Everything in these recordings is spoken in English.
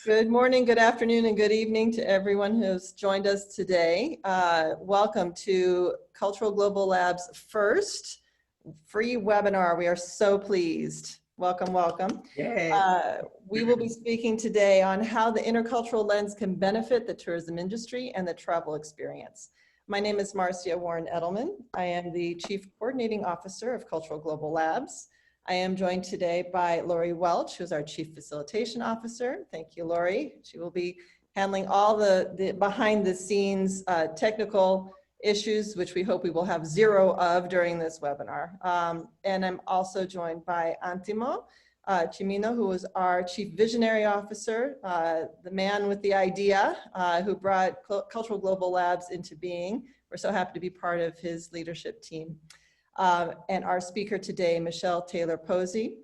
Good morning, good afternoon, and good evening to everyone who's joined us today. Welcome to Cultural Global Lab's first free webinar. We are so pleased. Welcome, welcome. We will be speaking today on how the intercultural lens can benefit the tourism industry and the travel experience. My name is Marcia Warren Edelman. I am the Chief Coordinating Officer of Cultural Global Labs. I am joined today by Lori Welch, who's our Chief Facilitation Officer. Thank you, Lori. She will be handling all the behind the scenes technical issues, which we hope we will have zero of during this webinar. And I'm also joined by Antimo Cimino, who is our Chief Visionary Officer, the man with the idea, who brought Cultural Global Labs into being. We're so happy to be part of his leadership team. And our speaker today, Michelle Taylor-Posey,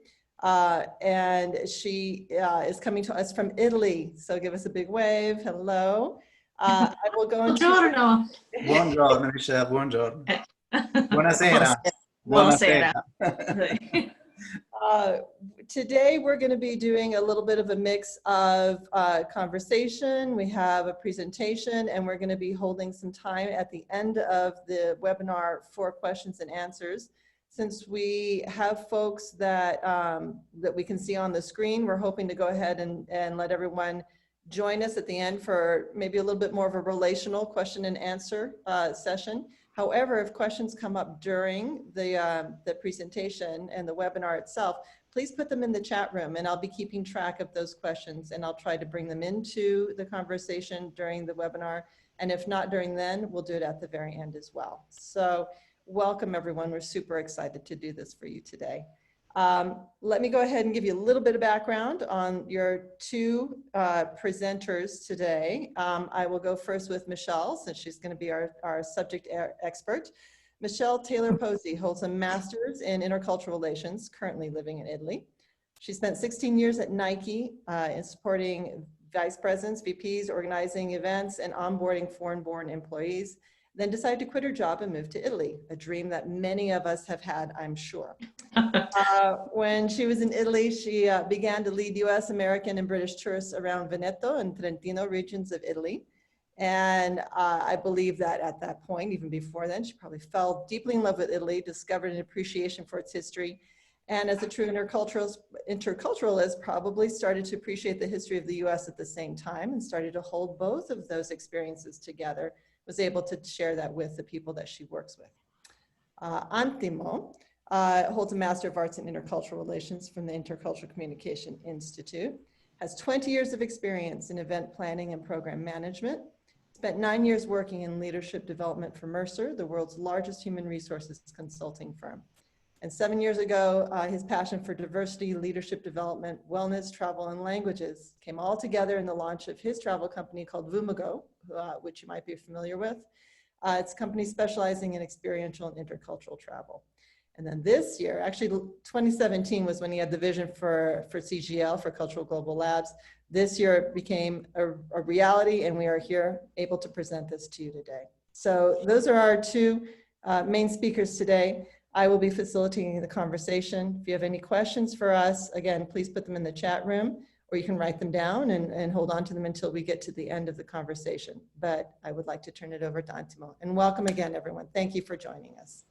and she is coming to us from Italy. So give us a big wave. Hello. I will go into... Buongiorno. Buongiorno, Michelle. Buongiorno. Buonasera. Buonasera. Today we're going to be doing a little bit of a mix of conversation. We have a presentation, and we're going to be holding some time at the end of the webinar for questions and answers. Since we have folks that that we can see on the screen, we're hoping to go ahead and let everyone join us at the end for maybe a little bit more of a relational question and answer session. However, if questions come up during the presentation and the webinar itself, please put them in the chat room, and I'll be keeping track of those questions, and I'll try to bring them into the conversation during the webinar. And if not during then, we'll do it at the very end as well. So welcome, everyone. We're super excited to do this for you today. Let me go ahead and give you a little bit of background on your two presenters today. I will go first with Michelle, since she's going to be our subject expert. Michelle Taylor-Posey holds a master's in intercultural relations, currently living in Italy. She spent 16 years at Nike in supporting vice presidents, VPs, organizing events, and onboarding foreign-born employees, then decided to quit her job and move to Italy, a dream that many of us have had, I'm sure. When she was in Italy, she began to lead US, American, and British tourists around Veneto and Trentino regions of Italy. And I believe that at that point, even before then, she probably fell deeply in love with Italy, discovered an appreciation for its history, and as a true interculturalist, probably started to appreciate the history of the US at the same time and started to hold both of those experiences together, was able to share that with the people that she works with. Antimo holds a Master of Arts in Intercultural Relations from the Intercultural Communication Institute, has 20 years of experience in event planning and program management, spent 9 years working in leadership development for Mercer, the world's largest human resources consulting firm. And 7 years ago, his passion for diversity, leadership development, wellness, travel, and languages came all together in the launch of his travel company called Vumago, which you might be familiar with. It's a company specializing in experiential and intercultural travel. And then this year, actually 2017 was when he had the vision for CGL, for Cultural Global Labs. This year it became a reality, and we are here able to present this to you today. So those are our two main speakers today. I will be facilitating the conversation. If you have any questions for us, again, please put them in the chat room, or you can write them down and hold on to them until we get to the end of the conversation. But I would like to turn it over to Antimo. And welcome again, everyone. Thank you for joining us.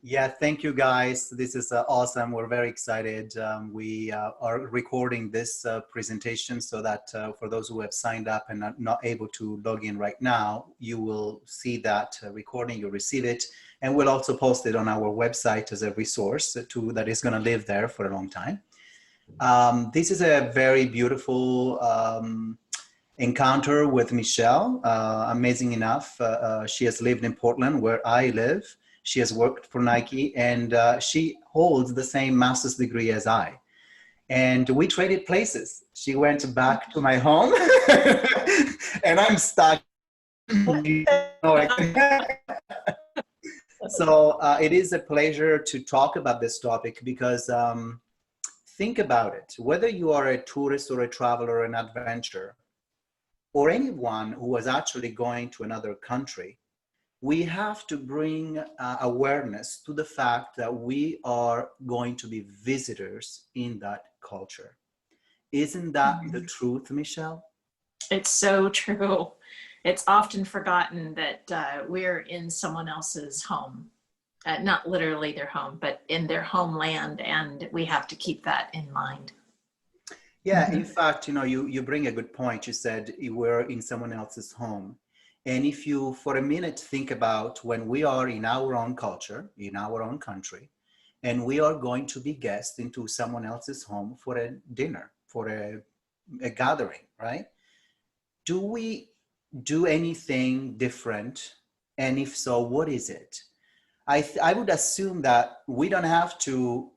Yeah, thank you guys. This is awesome. We're very excited. We are recording this presentation so that for those who have signed up and are not able to log in right now, you will see that recording, you'll receive it, and we'll also post it on our website as a resource that is going to live there for a long time. This is a very beautiful encounter with Michelle. Amazing enough, she has lived in Portland, where I live. She has worked for Nike, and she holds the same master's degree as I. And we traded places. She went back to my home, and I'm stuck. So it is a pleasure to talk about this topic because think about it. Whether you are a tourist or a traveler or an adventurer, or anyone who was actually going to another country, we have to bring awareness to the fact that we are going to be visitors in that culture. Isn't that the truth, Michelle? It's so true. It's often forgotten that we're in someone else's home, not literally their home, but in their homeland, and we have to keep that in mind. Yeah, in fact, you bring a good point. You said we're in someone else's home. And if you, for a minute, think about when we are in our own culture, in our own country, and we are going to be guests into someone else's home for a dinner, for a gathering, right? Do we do anything different? And if so, what is it? I would assume that we don't have to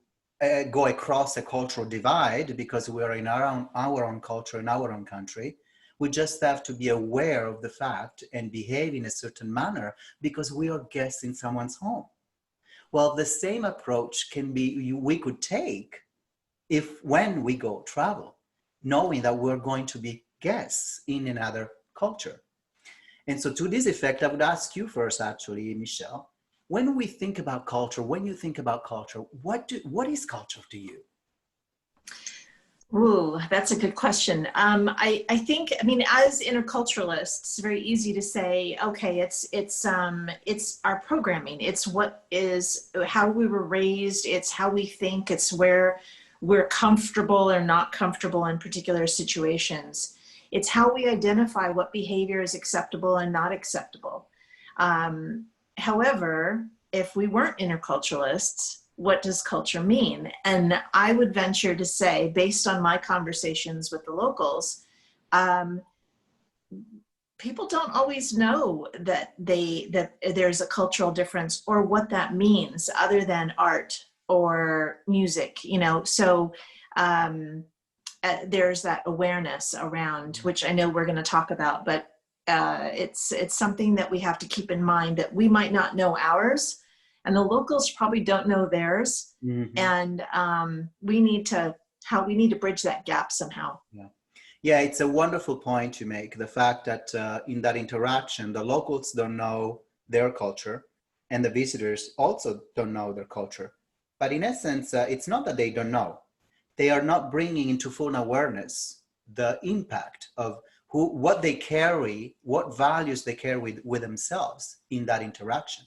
go across a cultural divide because we are in our own culture, in our own country. We just have to be aware of the fact and behave in a certain manner because we are guests in someone's home. Well, the same approach we could take when we go travel, knowing that we're going to be guests in another culture. And so to this effect, I would ask you first, actually, Michelle, when we think about culture, when you think about culture, what is culture to you? Ooh, that's a good question. I think, I mean, as interculturalists, it's very easy to say, okay, it's our programming. It's how we were raised. It's how we think. It's where we're comfortable or not comfortable in particular situations. It's how we identify what behavior is acceptable and not acceptable. However, if we weren't interculturalists, what does culture mean? And I would venture to say, based on my conversations with the locals, people don't always know that there's a cultural difference or what that means other than art or music, so there's that awareness around, which I know we're going to talk about, but it's something that we have to keep in mind, that we might not know ours and the locals probably don't know theirs. Mm-hmm. And we need to bridge that gap somehow. Yeah, it's a wonderful point you make. The fact that in that interaction, the locals don't know their culture and the visitors also don't know their culture. But in essence, it's not that they don't know. They are not bringing into full awareness the impact of what they carry, what values they carry with themselves in that interaction.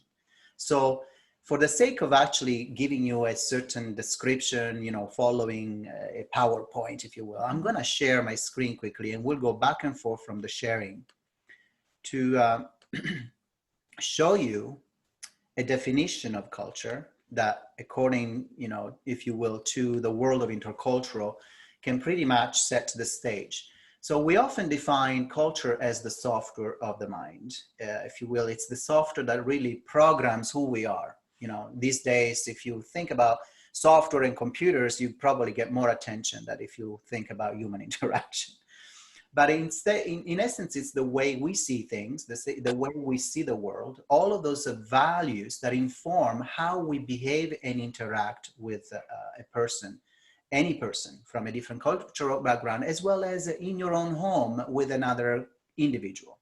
So for the sake of actually giving you a certain description, following a PowerPoint, if you will, I'm going to share my screen quickly and we'll go back and forth from the sharing to show you a definition of culture that, according, if you will, to the world of intercultural, can pretty much set the stage. So we often define culture as the software of the mind, if you will. It's the software that really programs who we are. These days, if you think about software and computers, you probably get more attention than if you think about human interaction. But instead, in essence, it's the way we see things, the way we see the world, all of those values that inform how we behave and interact with a person, any person from a different cultural background, as well as in your own home with another individual.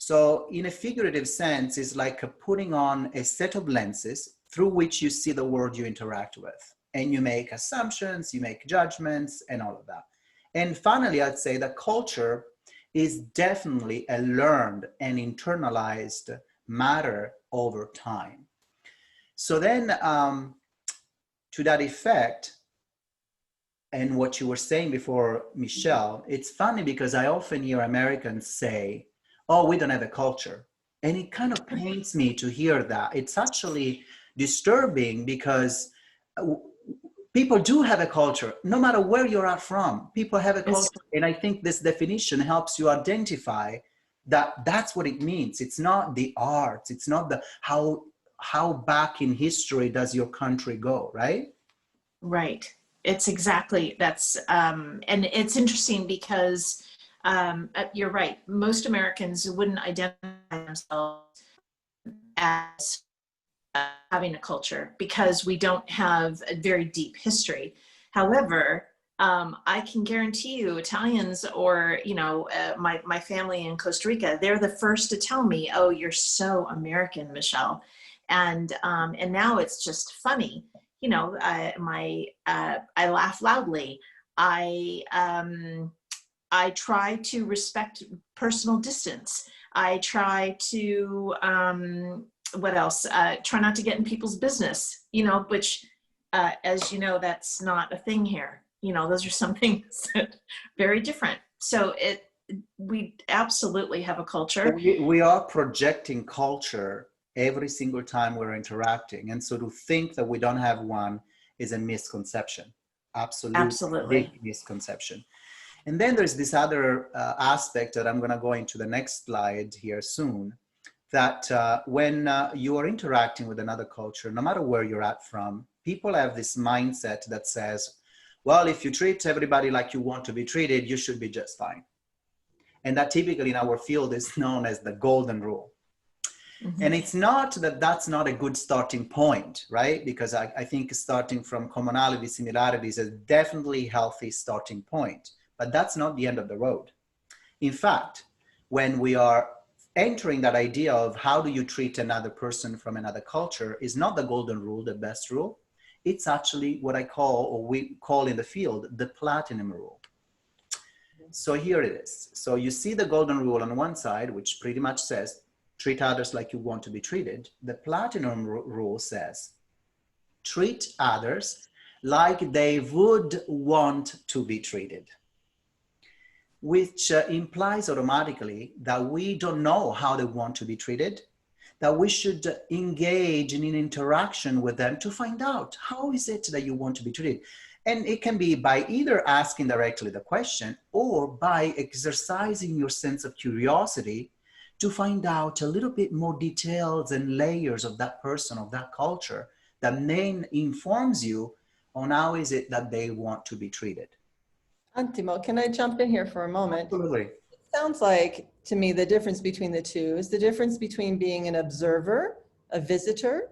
So in a figurative sense, it's like putting on a set of lenses through which you see the world you interact with. And you make assumptions, you make judgments, and all of that. And finally, I'd say that culture is definitely a learned and internalized matter over time. So then, to that effect, and what you were saying before, Michelle, it's funny because I often hear Americans say, oh, we don't have a culture. And it kind of pains me to hear that. It's actually disturbing because people do have a culture, no matter where you're from. People have a culture. And I think this definition helps you identify that that's what it means. It's not the arts. It's not the how back in history does your country go, right? Right. It's exactly, and it's interesting because you're right. Most Americans wouldn't identify themselves as having a culture because we don't have a very deep history. However, I can guarantee you Italians or, my family in Costa Rica, they're the first to tell me, oh, you're so American, Michelle. And now it's just funny. I laugh loudly. I try to respect personal distance. I try to, what else? Try not to get in people's business, which, as you know, that's not a thing here. Those are some things that are very different. So we absolutely have a culture. We are projecting culture every single time we're interacting. And so to think that we don't have one is a misconception. Absolutely. Big misconception. And then there's this other aspect that I'm going to go into the next slide here soon, that when you are interacting with another culture, no matter where you're at from, people have this mindset that says, well, if you treat everybody like you want to be treated, you should be just fine. And that typically in our field is known as the golden rule. Mm-hmm. And it's not that that's not a good starting point, right? Because I think starting from commonality, similarities is definitely a healthy starting point. But that's not the end of the road. In fact, when we are entering that idea of how do you treat another person from another culture is not the golden rule, the best rule. It's actually what I call, or we call in the field, the platinum rule. So here it is. So you see the golden rule on one side, which pretty much says, treat others like you want to be treated. The platinum rule says, treat others like they would want to be treated. Which implies automatically that we don't know how they want to be treated, that we should engage in an interaction with them to find out how is it that you want to be treated. And it can be by either asking directly the question or by exercising your sense of curiosity to find out a little bit more details and layers of that person, of that culture, that then informs you on how is it that they want to be treated. Antimo, can I jump in here for a moment? Absolutely. It sounds like, to me, the difference between the two is the difference between being an observer, a visitor,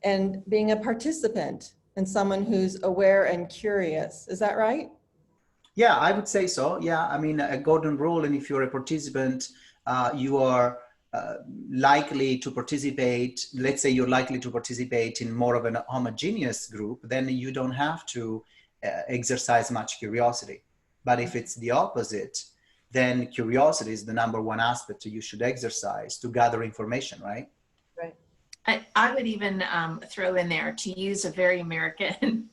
and being a participant and someone who's aware and curious. Is that right? Yeah, I would say so. Yeah, I mean, a golden rule, and if you're a participant, you are likely to participate, let's say you're likely to participate in more of an homogeneous group, then you don't have to exercise much curiosity. But if it's the opposite, then curiosity is the number one aspect you should exercise to gather information, right? Right. I would even throw in there, to use a very American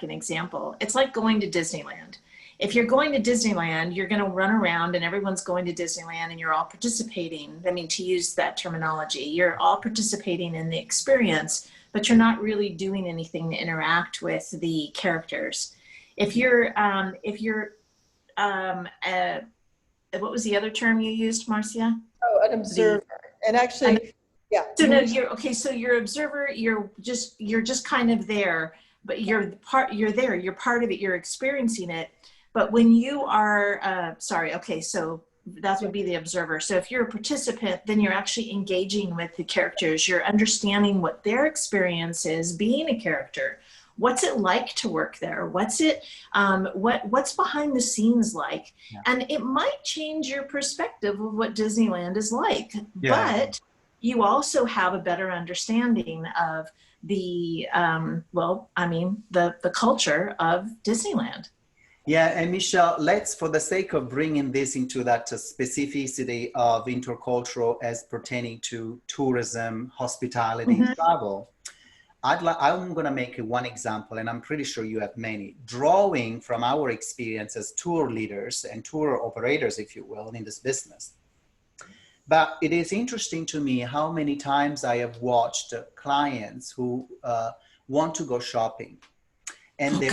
example. It's like going to Disneyland. If you're going to Disneyland, you're going to run around and everyone's going to Disneyland and you're all participating. I mean, to use that terminology, you're all participating in the experience, but you're not really doing anything to interact with the characters. If you're what was the other term you used, Marcia? Oh, an observer. And actually, yeah. So no, so you're observer, you're just kind of there, but you're there, you're part of it, you're experiencing it. But when you are, so that would be the observer. So if you're a participant, then you're actually engaging with the characters. You're understanding what their experience is being a character. What's it like to work there? What's behind the scenes like? Yeah. And it might change your perspective of what Disneyland is like, but you also have a better understanding of the culture of Disneyland. Yeah, and Michelle, let's, for the sake of bringing this into that specificity of intercultural as pertaining to tourism, hospitality, mm-hmm. travel, I'm going to make one example, and I'm pretty sure you have many, drawing from our experience as tour leaders and tour operators, if you will, in this business. But it is interesting to me how many times I have watched clients who want to go shopping, and they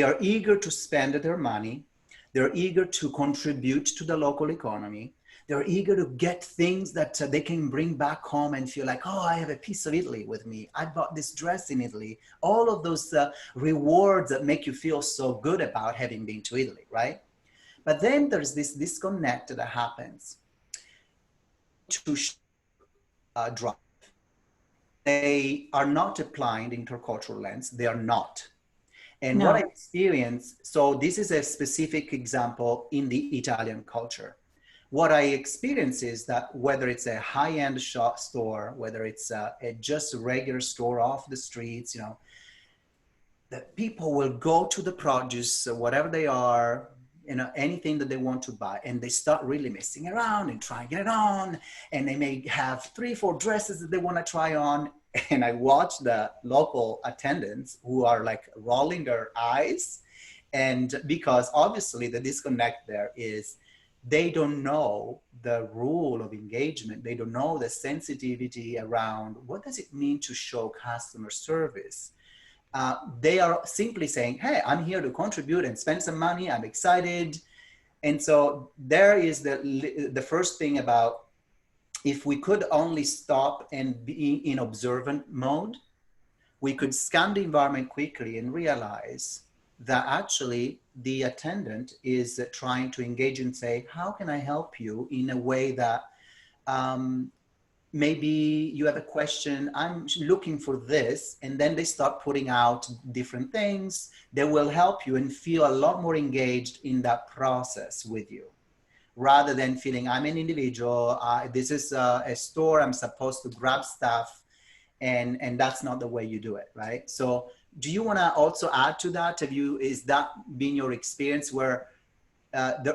are eager to spend their money. They're eager to contribute to the local economy. They're eager to get things that they can bring back home and feel like, oh, I have a piece of Italy with me. I bought this dress in Italy. All of those rewards that make you feel so good about having been to Italy, right? But then there's this disconnect that happens to drive. They are not applying the intercultural lens. They are not. And what I experienced, so this is a specific example in the Italian culture. What I experience is that whether it's a high-end store, whether it's a just a regular store off the streets, that people will go to the produce, whatever they are, anything that they want to buy, and they start really messing around and trying it on, and they may have 3-4 dresses that they want to try on. And I watch the local attendants who are like rolling their eyes, and because obviously the disconnect there is they don't know the rule of engagement. They don't know the sensitivity around what does it mean to show customer service. They are simply saying, hey, I'm here to contribute and spend some money. I'm excited. And so there is the first thing about, if we could only stop and be in observant mode, we could scan the environment quickly and realize that actually the attendant is trying to engage and say, how can I help you in a way that maybe you have a question, I'm looking for this, and then they start putting out different things that will help you and feel a lot more engaged in that process with you, rather than feeling I'm an individual, this is a store, I'm supposed to grab stuff, and that's not the way you do it, right? So do you want to also add to that? Is that been your experience where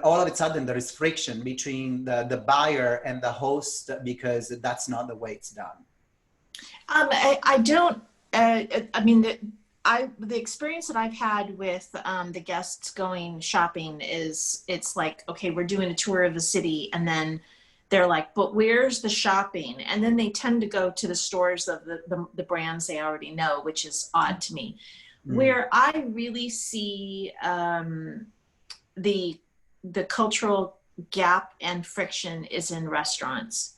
all of a sudden there is friction between the buyer and the host because that's not the way it's done? I don't, I mean, the experience that I've had with the guests going shopping is, it's like, okay, we're doing a tour of the city, and then they're like, but where's the shopping? And then they tend to go to the stores of the brands they already know, which is odd to me. Where I really see the cultural gap and friction is in restaurants.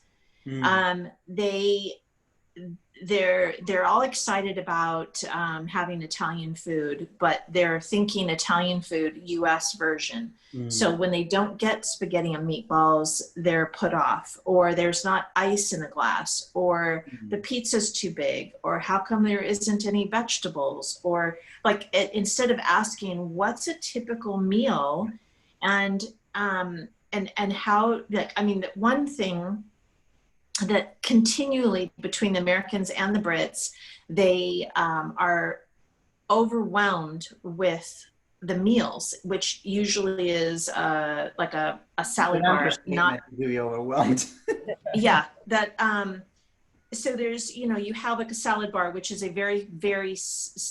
They're all excited about having Italian food, but they're thinking Italian food US version. So when they don't get spaghetti and meatballs, they're put off, or there's not ice in the glass, or the pizza's too big, or how come there isn't any vegetables, or like instead of asking what's a typical meal, and how, like, I mean, one thing that continually between the Americans and the Brits, they are overwhelmed with the meals, which usually is like a salad bar, not to be overwhelmed. yeah, that so there's, you have like a salad bar, which is a very, very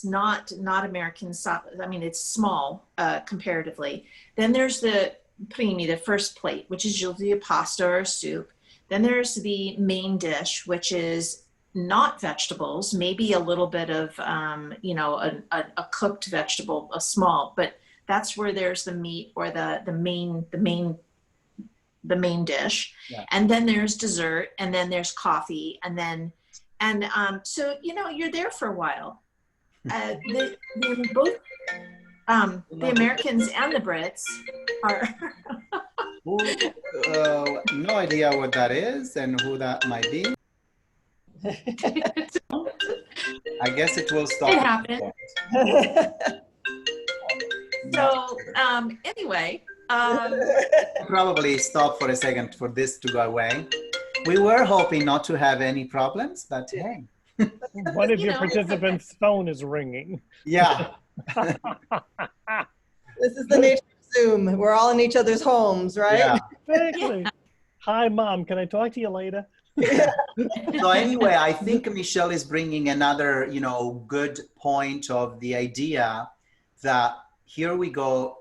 not American salad. I mean, it's small comparatively. Then there's the primi, the first plate, which is usually a pasta or a soup. Then there's the main dish, which is not vegetables, maybe a little bit of, a cooked vegetable, a small, but that's where there's the meat or the main dish. Yeah. And then there's dessert, and then there's coffee, so, you're there for a while. Both the Americans and the Brits are. No idea what that is and who that might be. I guess it will stop. It happened. So anyway, probably stop for a second for this to go away. We were hoping not to have any problems, but hey. One of your participants' phone is ringing. Yeah. This is the nature of Zoom. We're all in each other's homes, right? Yeah. Exactly. Hi, Mom. Can I talk to you later? So anyway, I think Michelle is bringing another, good point of the idea that here we go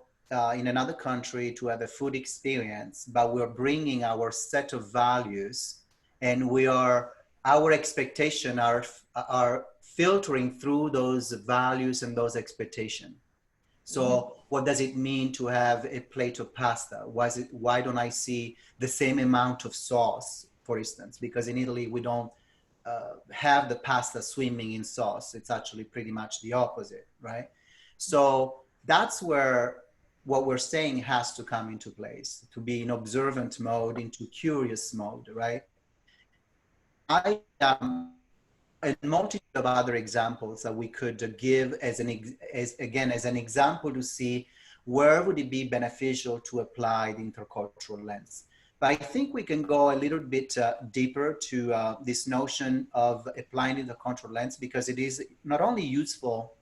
in another country to have a food experience, but we're bringing our set of values, and our expectation are filtering through those values and those expectations. So what does it mean to have a plate of pasta? Why don't I see the same amount of sauce, for instance? Because in Italy, we don't have the pasta swimming in sauce. It's actually pretty much the opposite, right? So that's where what we're saying has to come into place, to be in observant mode, into curious mode, right? I a multitude of other examples that we could give as an example to see where would it be beneficial to apply the intercultural lens. But I think we can go a little bit deeper to this notion of applying the intercultural lens, because it is not only useful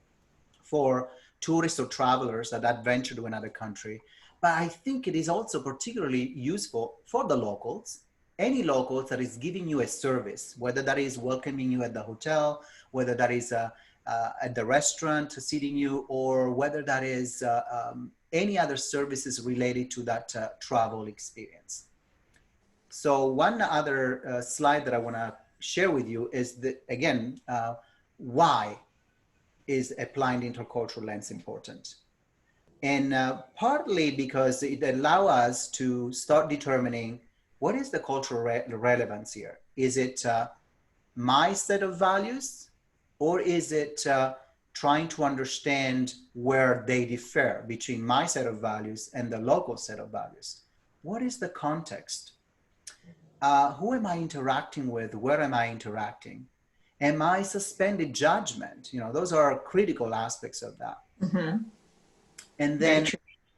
for tourists or travelers that adventure to another country. But I think it is also particularly useful for the locals, any locals that is giving you a service, whether that is welcoming you at the hotel, whether that is at the restaurant seating you, or whether that is any other services related to that travel experience. So one other slide that I want to share with you is that, again, why is applying the intercultural lens important? And partly because it allows us to start determining what is the cultural relevance here. Is it my set of values, or is it trying to understand where they differ between my set of values and the local set of values? What is the context? Who am I interacting with? Where am I interacting? Am I suspended judgment? You know, those are critical aspects of that. Mm-hmm. And then,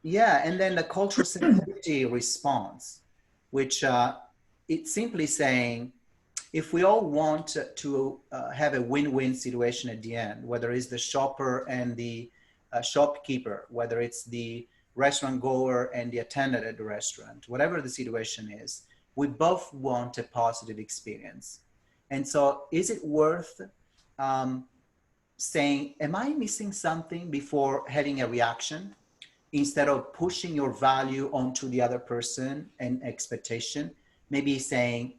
yeah, and then the cultural sensitivity response, which it's simply saying, if we all want to have a win-win situation at the end, whether it's the shopper and the shopkeeper, whether it's the restaurant goer and the attendant at the restaurant, whatever the situation is, we both want a positive experience. And so is it worth saying, am I missing something before having a reaction, instead of pushing your value onto the other person and expectation? Maybe saying,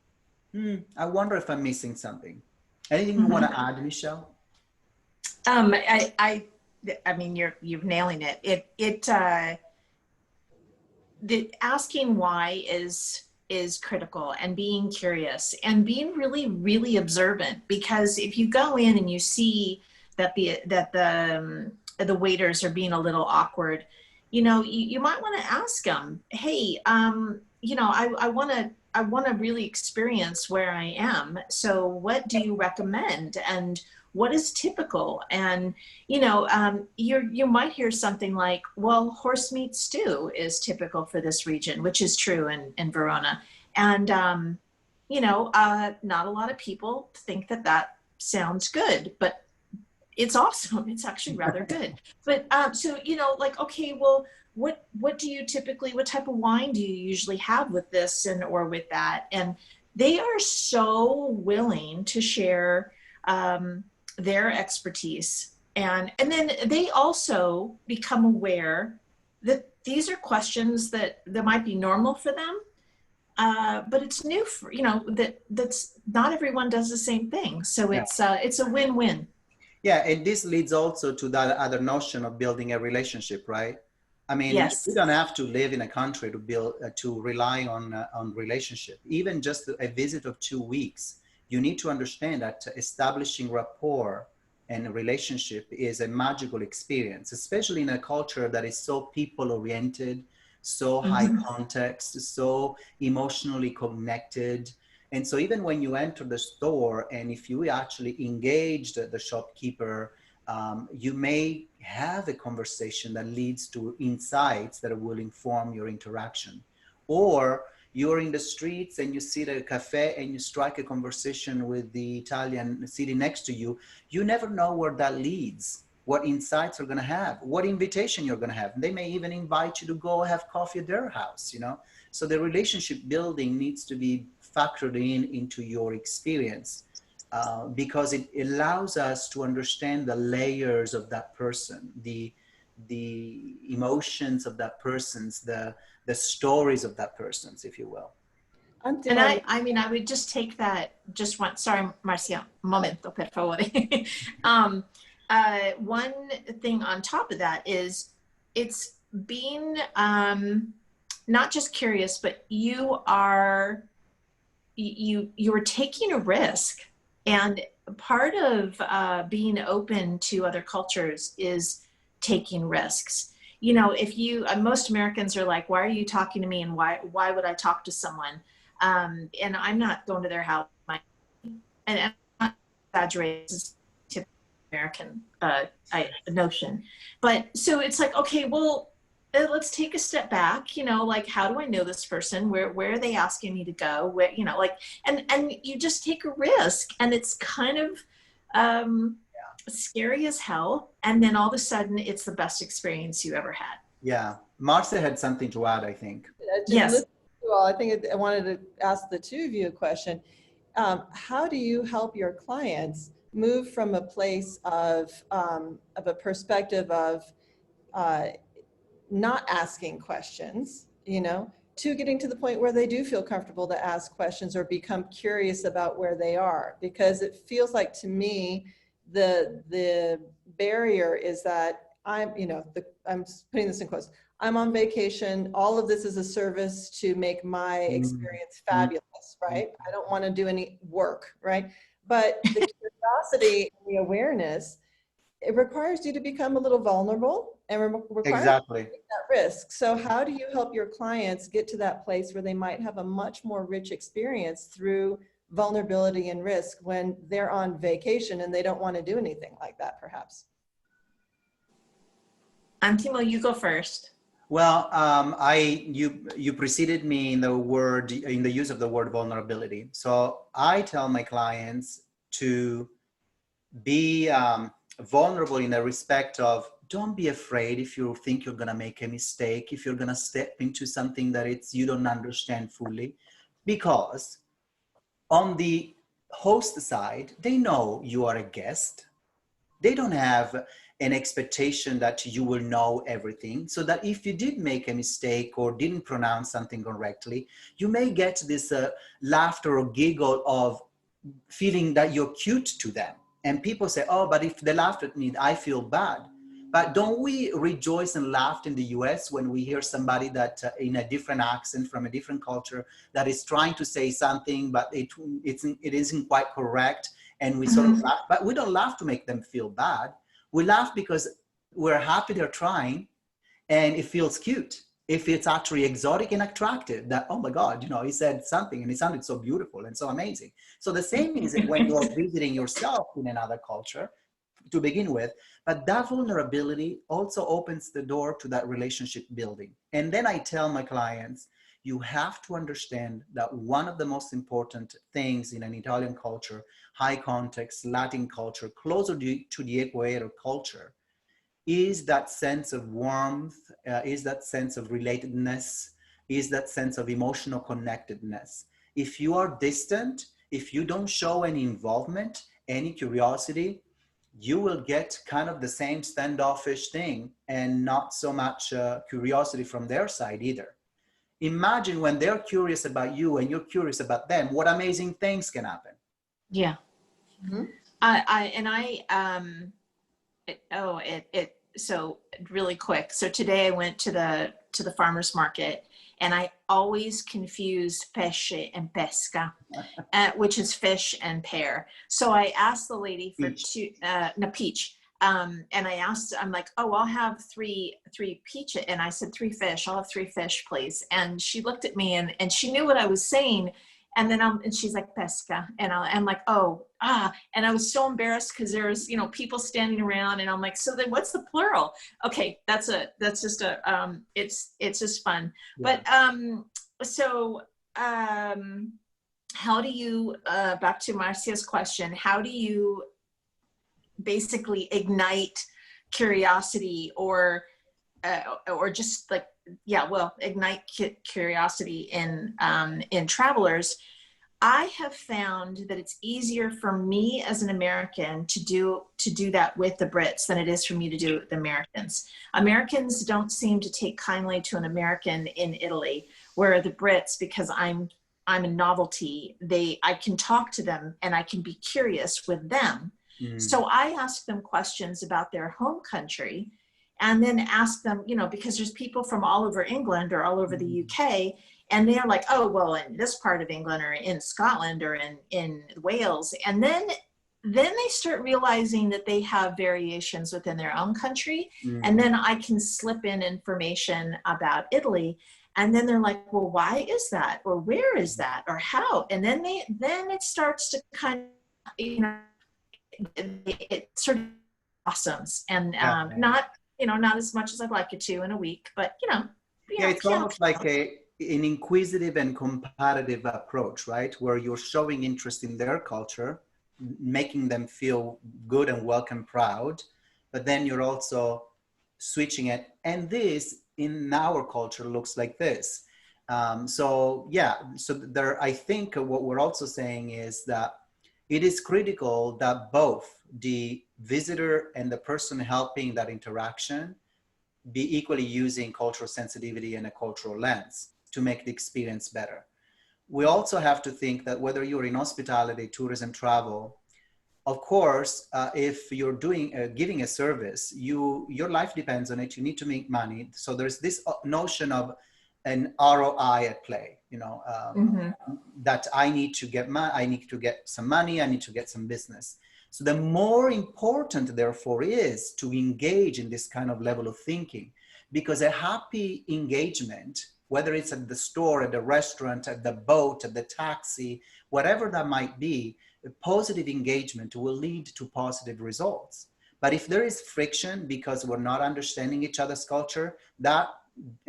I wonder if I'm missing something. Anything you want to add, Michelle? I mean, you're nailing it. The asking why is critical, and being curious and being really, really observant, because if you go in and you see that the waiters are being a little awkward, you know, you might want to ask them, hey, you know, I want to really experience where I am. So what do you recommend? And what is typical? And, you know, you might hear something like, well, horse meat stew is typical for this region, which is true in Verona. And, you know, not a lot of people think that sounds good, but it's awesome. It's actually rather good. But so, you know, like, okay, well, what do you typically, what type of wine do you usually have with this and or with that? And they are so willing to share their expertise. And then they also become aware that these are questions that might be normal for them, but it's new for, you know, that's not everyone does the same thing. So it's a win-win. Yeah, and this leads also to that other notion of building a relationship, right? I mean, Yes. you don't have to live in a country to build, to rely on relationship. Even just a visit of 2 weeks, you need to understand that establishing rapport and a relationship is a magical experience, especially in a culture that is so people-oriented, so high context, so emotionally connected. And so even when you enter the store, and if you actually engage the shopkeeper, you may have a conversation that leads to insights that will inform your interaction. Or you're in the streets and you sit at a cafe and you strike a conversation with the Italian sitting next to you. You never know where that leads, what insights you're going to have, what invitation you're going to have. They may even invite you to go have coffee at their house, you know? So the relationship building needs to be factored into your experience, because it allows us to understand the layers of that person, the emotions of that person's, the stories of that person's, if you will. And I mean, I would just take that, just one, sorry, Marcia, un momento, per favore. One thing on top of that is it's being not just curious, but you are taking a risk. And part of being open to other cultures is taking risks. You know, if you, most Americans are like, why are you talking to me? And why would I talk to someone? And I'm not going to their house. And I'm not exaggerating, this is typical American notion. But so it's like, okay, well, let's take a step back, you know, like, how do I know this person? Where are they asking me to go? Where, you know, like, and you just take a risk, and it's kind of, scary as hell. And then all of a sudden it's the best experience you ever had. Yeah. Marcia had something to add, I think. Yes. Listen to you all, I think I wanted to ask the two of you a question. How do you help your clients move from a place of a perspective of not asking questions, to getting to the point where they do feel comfortable to ask questions or become curious about where they are? Because it feels like to me, the barrier is that I'm putting this in quotes, I'm on vacation. All of this is a service to make my experience fabulous, right? I don't want to do any work, right? But the curiosity and the awareness, it requires you to become a little vulnerable and requires Exactly. you to take that risk. So how do you help your clients get to that place where they might have a much more rich experience through vulnerability and risk when they're on vacation and they don't want to do anything like that, perhaps? Antimo, you go first. Well, you preceded me in the use of the word vulnerability. So I tell my clients to be vulnerable in the respect of, don't be afraid if you think you're gonna make a mistake, if you're gonna step into something that you don't understand fully, because on the host side, they know you are a guest. They don't have an expectation that you will know everything, so that if you did make a mistake or didn't pronounce something correctly, you may get this laughter or giggle of feeling that you're cute to them. And people say, oh, but if they laughed at me, I feel bad. But don't we rejoice and laugh in the US when we hear somebody that in a different accent from a different culture that is trying to say something, but it isn't quite correct, and we sort of laugh, but we don't laugh to make them feel bad. We laugh because we're happy they're trying, and it feels cute. If it's actually exotic and attractive, that, oh my God, he said something and it sounded so beautiful and so amazing. So the same is when you're visiting yourself in another culture to begin with, but that vulnerability also opens the door to that relationship building. And then I tell my clients, you have to understand that one of the most important things in an Italian culture, high context, Latin culture, closer to the Equator culture, is that sense of warmth, is that sense of relatedness, is that sense of emotional connectedness. If you are distant, if you don't show any involvement, any curiosity, you will get kind of the same standoffish thing and not so much curiosity from their side either. Imagine when they're curious about you and you're curious about them, what amazing things can happen. Yeah. So really quick. So today I went to the farmer's market, and I always confused pesce and pesca, which is fish and pear. So I asked the lady for peach. And I'm like, oh, I'll have three peach. And I said, 3 fish. I'll have 3 fish, please. And she looked at me and she knew what I was saying. And then and she's like, pesca. And I'm like, and I was so embarrassed because there's, people standing around, and I'm like, so then what's the plural? Okay. That's just it's just fun. Yeah. But, how do you, back to Marcia's question, how do you basically ignite curiosity or just like, ignite curiosity in travelers? I have found that it's easier for me as an American to do that with the Brits than it is for me to do it with the Americans. Americans don't seem to take kindly to an American in Italy, where the Brits, because I'm a novelty, I can talk to them and I can be curious with them. So I ask them questions about their home country, and then ask them, because there's people from all over England or all over the UK, and they're like, oh, well, in this part of England or in Scotland or in Wales. And then they start realizing that they have variations within their own country. And then I can slip in information about Italy. And then they're like, well, why is that? Or where is that? Or how? And then it starts to kind of, it sort of blossoms, and not as much as I'd like it to in a week, but it's almost like an inquisitive and comparative approach, right? Where you're showing interest in their culture, making them feel good and welcome, proud, but then you're also switching it. And this in our culture looks like this. So yeah, so there, I think what we're also saying is that it is critical that both the visitor and the person helping that interaction be equally using cultural sensitivity and a cultural lens to make the experience better. We also have to think that whether you're in hospitality, tourism, travel, of course, if you're doing giving a service, your life depends on it. You need to make money. So there's this notion of an ROI at play. That I need to get I need to get some money. I need to get some business. So the more important, therefore, is to engage in this kind of level of thinking, because a happy engagement, whether it's at the store, at the restaurant, at the boat, at the taxi, whatever that might be, a positive engagement will lead to positive results. But if there is friction because we're not understanding each other's culture, that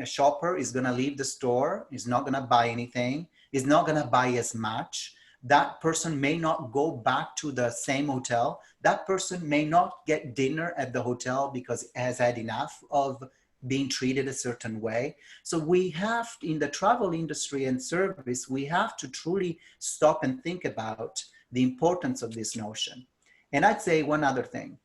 shopper is going to leave the store, is not going to buy anything, is not going to buy as much. That person may not go back to the same hotel. That person may not get dinner at the hotel because it has had enough of being treated a certain way. So we have, in the travel industry and service, we have to truly stop and think about the importance of this notion. And I'd say one other thing.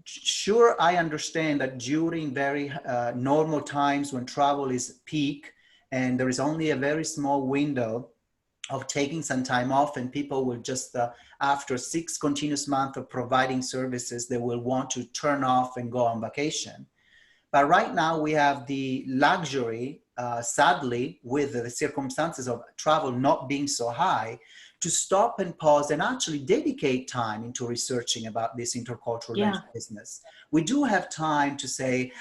Sure, I understand that during very normal times when travel is peak and there is only a very small window of taking some time off, and people will just, after 6 continuous months of providing services, they will want to turn off and go on vacation. But right now we have the luxury, sadly, with the circumstances of travel not being so high, to stop and pause and actually dedicate time into researching about this intercultural business. We do have time to say,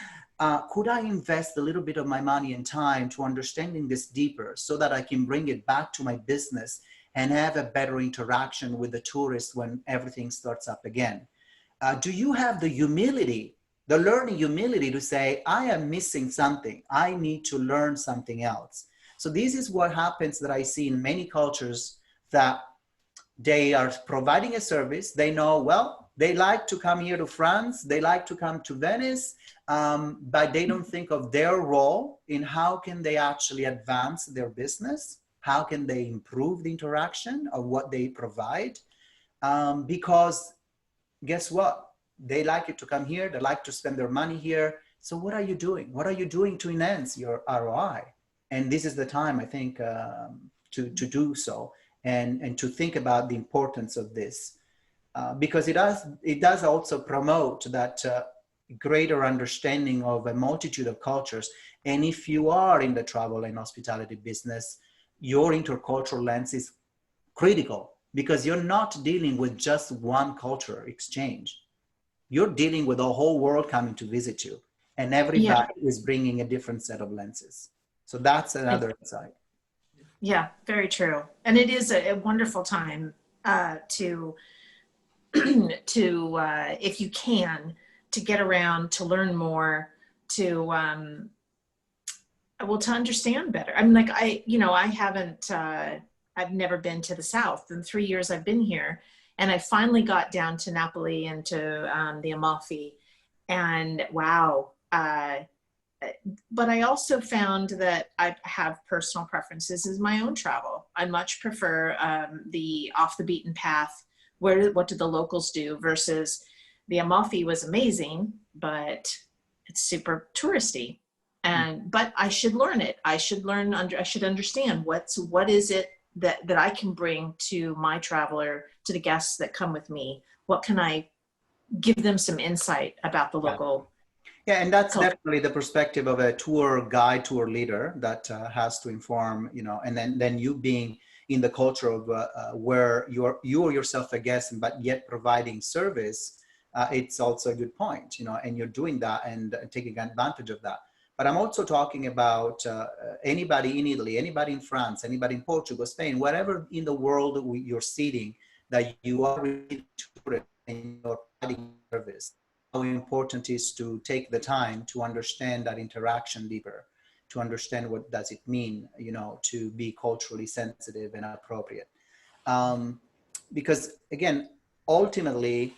could I invest a little bit of my money and time to understanding this deeper so that I can bring it back to my business and have a better interaction with the tourists when everything starts up again? Do you have the humility, the learning humility to say, I am missing something. I need to learn something else. So this is what happens that I see in many cultures, that they are providing a service. They know, well, they like to come here to France. They like to come to Venice, but they don't think of their role in how can they actually advance their business? How can they improve the interaction of what they provide? Because guess what? They like it to come here. They like to spend their money here. So what are you doing? What are you doing to enhance your ROI? And this is the time, I think, to do so and to think about the importance of this, because it does also promote that greater understanding of a multitude of cultures. And if you are in the travel and hospitality business, your intercultural lens is critical, because you're not dealing with just one culture exchange. You're dealing with the whole world coming to visit you, and everybody is bringing a different set of lenses. So that's another insight. Yeah, very true. And it is a wonderful time to if you can, to get around, to learn more, to to understand better. I mean, like I haven't, I've never been to the South in 3 years I've been here. And I finally got down to Napoli and to the Amalfi, and wow. But I also found that I have personal preferences as my own travel. I much prefer the off the beaten path. What did the locals do versus the Amalfi was amazing, but it's super touristy. But I should learn it. I should understand what is it that I can bring to my traveler, to the guests that come with me. What can I give them some insight about the local? Yeah, and that's definitely the perspective of a tour guide, tour leader that has to inform, and then you being in the culture of where you're yourself a guest, but yet providing service. It's also a good point, and you're doing that and taking advantage of that. But I'm also talking about anybody in Italy, anybody in France, anybody in Portugal, Spain, wherever in the world you're sitting, that you are really and you're providing service. How important it is to take the time to understand that interaction deeper, to understand what does it mean, to be culturally sensitive and appropriate. because again, ultimately,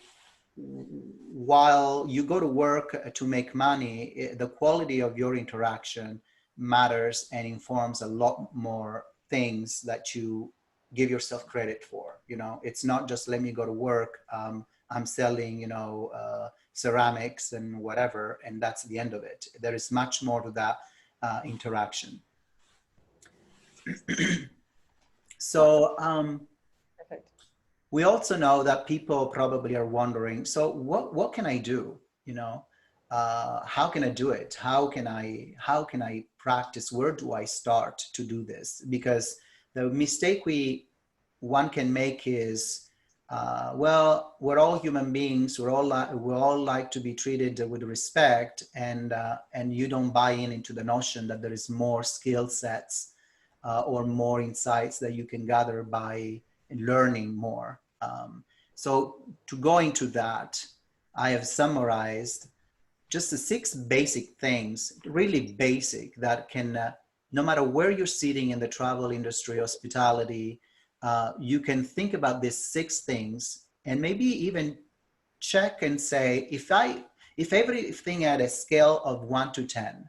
while you go to work to make money, the quality of your interaction matters and informs a lot more things that you give yourself credit for. You know, it's not just let me go to work. I'm selling, ceramics and whatever, and that's the end of it. There is much more to that interaction. So Perfect. we also know that people probably are wondering, so what can I do? How can I do it? How can I practice? Where do I start to do this? Because the mistake one can make is, well, we're all human beings. We all like to be treated with respect, and you don't buy into the notion that there is more skill sets or more insights that you can gather by learning more. So to go into that, I have summarized just the 6 basic things, really basic, that can, no matter where you're sitting in the travel industry, hospitality, you can think about these 6 things and maybe even check and say, if everything had a scale of 1 to 10,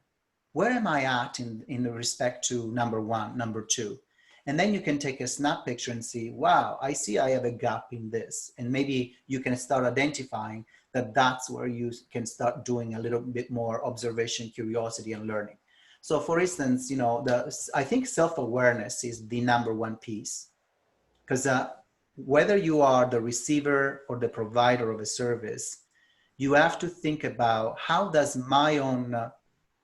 where am I at in respect to number 1, number 2? And then you can take a snap picture and see, wow, I see I have a gap in this. And maybe you can start identifying that that's where you can start doing a little bit more observation, curiosity, and learning. So for instance, I think self-awareness is the number 1 piece. Because whether you are the receiver or the provider of a service, you have to think about, how does my own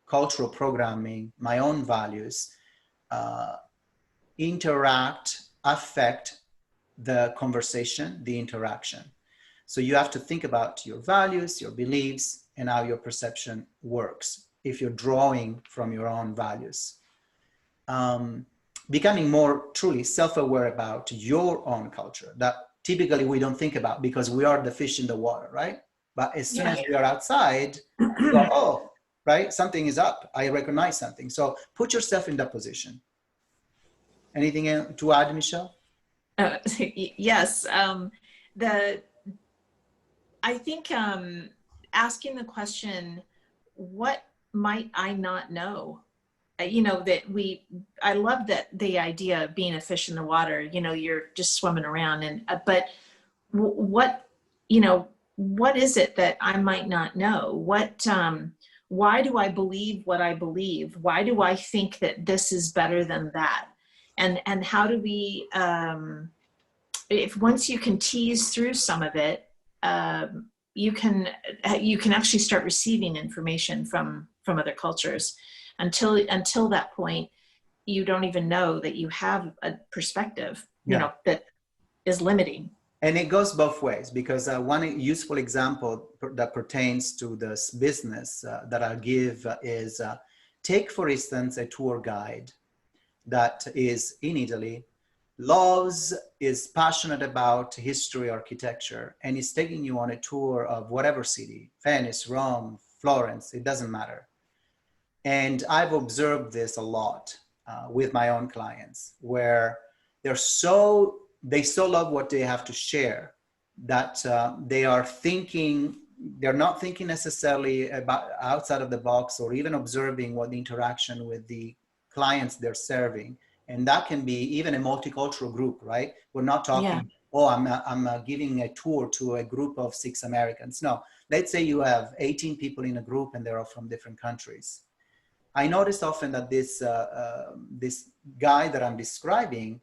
cultural programming, my own values, affect the conversation, the interaction. So you have to think about your values, your beliefs, and how your perception works if you're drawing from your own values. Becoming more truly self-aware about your own culture that typically we don't think about because we are the fish in the water, right? But as soon as we are outside, we go, oh, right, something is up. I recognize something. So put yourself in that position. Anything to add, Michelle? Yes. I think asking the question, what might I not know? I love that the idea of being a fish in the water, you're just swimming around but what is it that I might not know? Why do I believe what I believe? Why do I think that this is better than that? And how do we, if once you can tease through some of it, you can actually start receiving information from other cultures. Until that point, you don't even know that you have a perspective, that is limiting. And it goes both ways, because one useful example that pertains to this business that I'll give is, take, for instance, a tour guide that is in Italy, is passionate about history, architecture, and is taking you on a tour of whatever city, Venice, Rome, Florence, it doesn't matter. And I've observed this a lot with my own clients, where they so love what they have to share that they're not thinking necessarily about outside of the box, or even observing what the interaction with the clients they're serving. And that can be even a multicultural group, right? We're not talking, I'm giving a tour to a group of 6 Americans. No, let's say you have 18 people in a group and they're all from different countries. I noticed often that this guy that I'm describing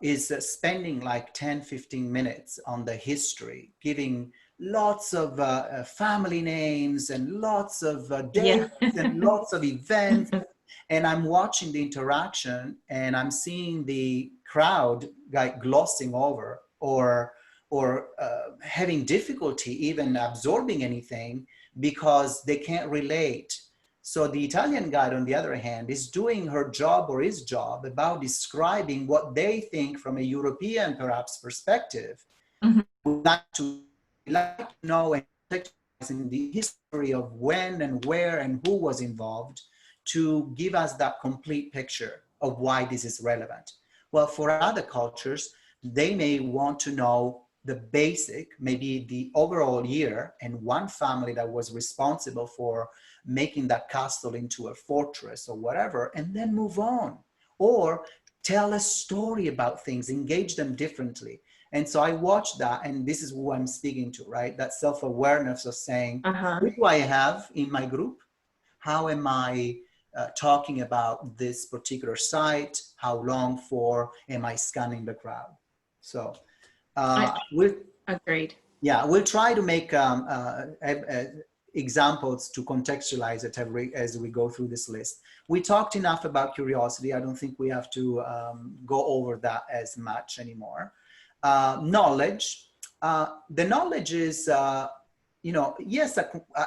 is spending like 10, 15 minutes on the history, giving lots of family names and lots of dates and lots of events. And I'm watching the interaction and I'm seeing the crowd like glossing over or having difficulty even absorbing anything because they can't relate. So the Italian guide, on the other hand, is doing her job or his job about describing what they think from a European, perhaps, perspective. Mm-hmm. We'd like to know and in the history of when and where and who was involved to give us that complete picture of why this is relevant. Well, for other cultures, they may want to know the basic, maybe the overall year, and one family that was responsible for making that castle into a fortress or whatever, and then move on. Or tell a story about things, engage them differently. And so I watched that, and this is who I'm speaking to, right? That self-awareness of saying, who do I have in my group? How am I talking about this particular site? How long for? Am I scanning the crowd? So Agreed. yeah, we'll try to make examples to contextualize it as we go through this list. We talked enough about curiosity. I don't think we have to go over that as much anymore. Knowledge. The knowledge is, you know, yes,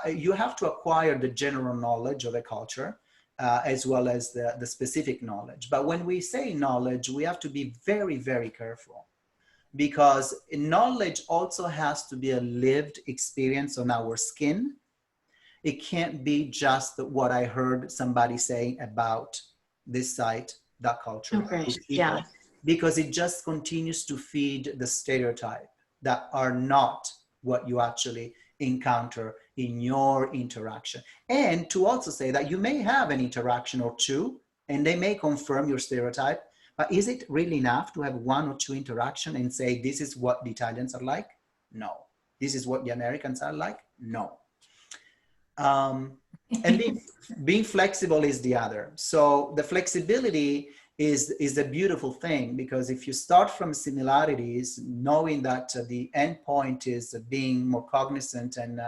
you have to acquire the general knowledge of a culture as well as the specific knowledge. But when we say knowledge, we have to be very, very careful, because knowledge also has to be a lived experience on our skin. It can't be just what I heard somebody saying about this site, that culture, these people, Yeah. because it just continues to feed the stereotype that are not what you actually encounter in your interaction. And to also say that you may have an interaction or two, and they may confirm your stereotype, but is it really enough to have one or two interaction and say, this is what the Italians are like? No. This is what the Americans are like? No. And being flexible is the other. So the flexibility is a beautiful thing, because if you start from similarities, knowing that the end point is being more cognizant and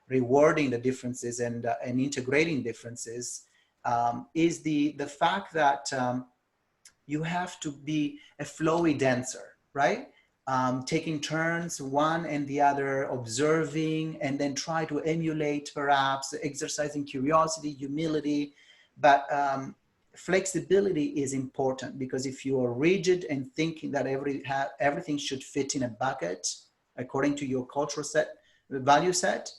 rewarding the differences and integrating differences, is the fact that you have to be a flowy dancer, right? Taking turns, one and the other, observing, and then try to emulate, perhaps exercising curiosity, humility. But flexibility is important, because if you are rigid and thinking that everything should fit in a bucket according to your cultural value set,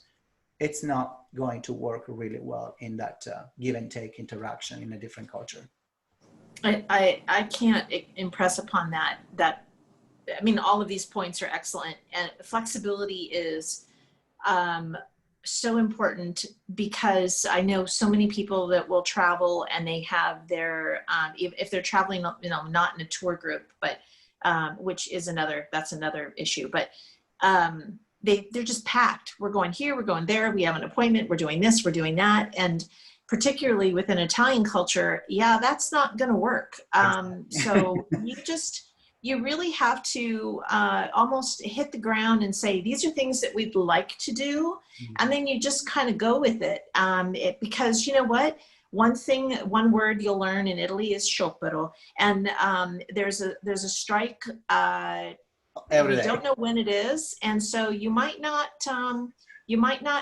it's not going to work really well in that give and take interaction in a different culture. I can't impress upon that. I mean, all of these points are excellent, and flexibility is so important, because I know so many people that will travel and they have their, if they're traveling, you know, not in a tour group, but which is that's another issue, but they're just packed. We're going here, we're going there, we have an appointment, we're doing this, we're doing that. And particularly within Italian culture, yeah, that's not going to work. So you really have to almost hit the ground and say, these are things that we'd like to do. And then you just kind of go with it. Because you know what? One word you'll learn in Italy is sciopero. And there's a strike. Every day. We don't know when it is. And so you might not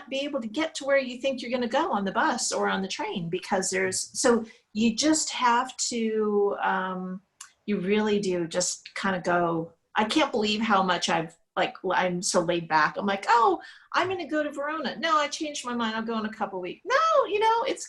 be able to get to where you think you're going to go on the bus or on the train, because so you just have to, you really do just kind of go. I can't believe how much I'm so laid back. I'm like, oh, I'm going to go to Verona. No, I changed my mind. I'll go in a couple of weeks. No, you know, it's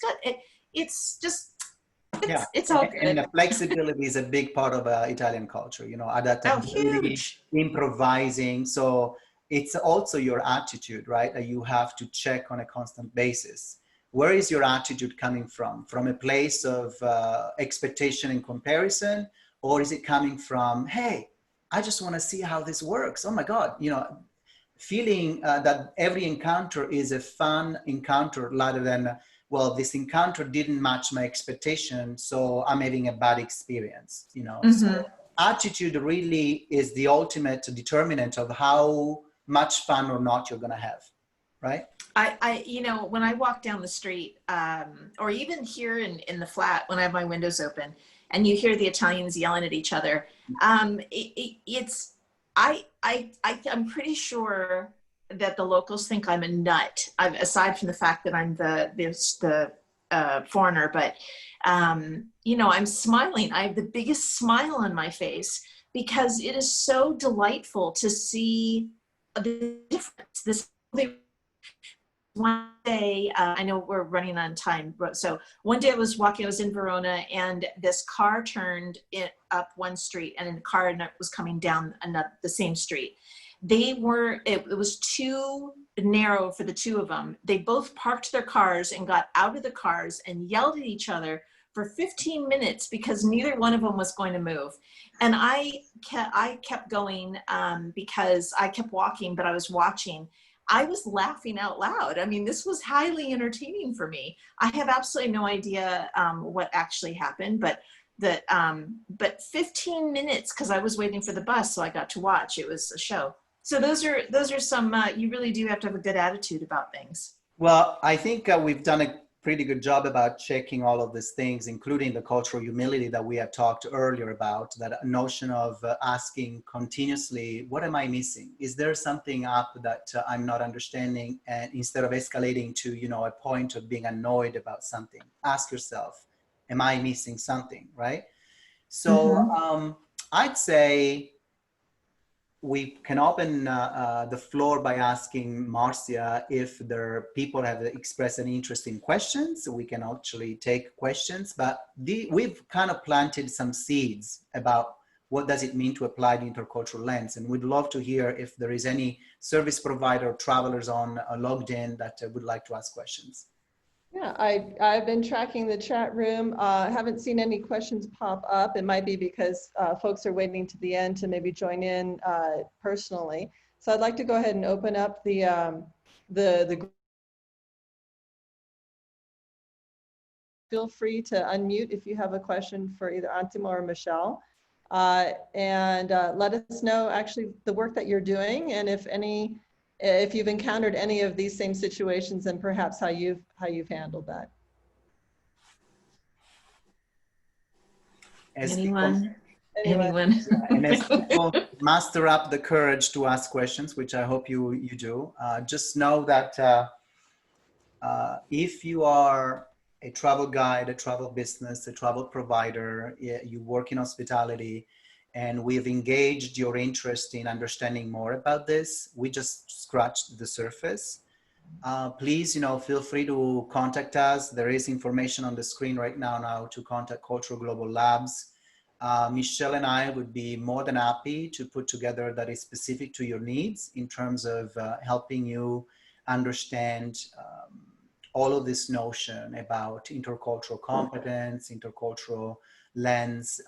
all good. And the flexibility is a big part of Italian culture, you know, adaptability, improvising. So it's also your attitude, right? That you have to check on a constant basis. Where is your attitude coming from? From a place of expectation and comparison? Or is it coming from, hey, I just want to see how this works. Oh my God, you know, feeling that every encounter is a fun encounter rather than, well, this encounter didn't match my expectation, so I'm having a bad experience, you know. So attitude really is the ultimate determinant of how much fun or not you're going to have, right? I you know, when I walk down the street, or even here in the flat, when I have my windows open and you hear the Italians yelling at each other, I'm pretty sure that the locals think I'm a nut, aside from the fact that I'm the foreigner, but you know, I'm smiling. I have the biggest smile on my face, because it is so delightful to see the difference. one day, I know we're running on time, so one day I was walking, I was in Verona, and this car turned up one street, and a car was coming down the same street. It was too narrow for the two of them. They both parked their cars and got out of the cars and yelled at each other for 15 minutes because neither one of them was going to move. And I kept going because I kept walking, but I was watching. I was laughing out loud. I mean, this was highly entertaining for me. I have absolutely no idea what actually happened, but 15 minutes because I was waiting for the bus, so I got to watch. It was a show. So those are some. You really do have to have a good attitude about things. Well, I think we've done a pretty good job about checking all of these things, including the cultural humility that we have talked earlier about, that notion of asking continuously, what am I missing? Is there something up that I'm not understanding? And instead of escalating to, a point of being annoyed about something, ask yourself, am I missing something, right? So I'd say we can open the floor by asking Marcia if people have expressed any interest in questions. We can actually take questions, but we've kind of planted some seeds about what does it mean to apply the intercultural lens. And we'd love to hear if there is any service provider or travelers logged in that would like to ask questions. Yeah, I've been tracking the chat room. I haven't seen any questions pop up. It might be because folks are waiting to the end to maybe join in personally. So I'd like to go ahead and open up the feel free to unmute if you have a question for either Antimo or Michelle, and let us know actually the work that you're doing, and if you've encountered any of these same situations, and perhaps how you've handled that. Anyone? And as people muster up the courage to ask questions, which I hope you do, just know that if you are a travel guide, a travel business, a travel provider, you work in hospitality, and we've engaged your interest in understanding more about this, we just scratched the surface. Please, feel free to contact us. There is information on the screen right now to contact Cultural Global Labs. Michelle and I would be more than happy to put together that is specific to your needs in terms of helping you understand all of this notion about intercultural competence, intercultural lens,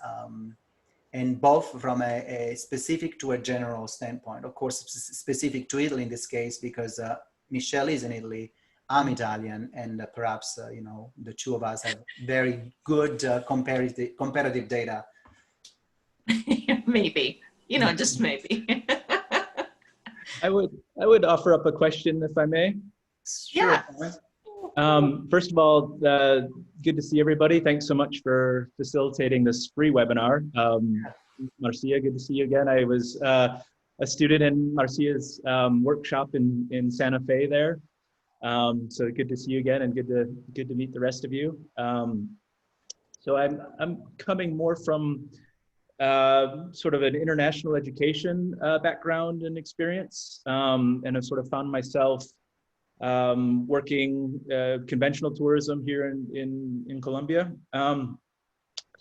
and both from a specific to a general standpoint. Of course, specific to Italy in this case, because Michelle is in Italy, I'm Italian, and perhaps, the two of us have very good comparative data. Maybe, just maybe. I would offer up a question if I may. Yeah. First of all, good to see everybody. Thanks so much for facilitating this free webinar. Marcia, good to see you again. I was a student in Marcia's workshop in Santa Fe there. So good to see you again, and good to meet the rest of you. So I'm coming more from sort of an international education background and experience, and I've sort of found myself working conventional tourism here in Colombia. So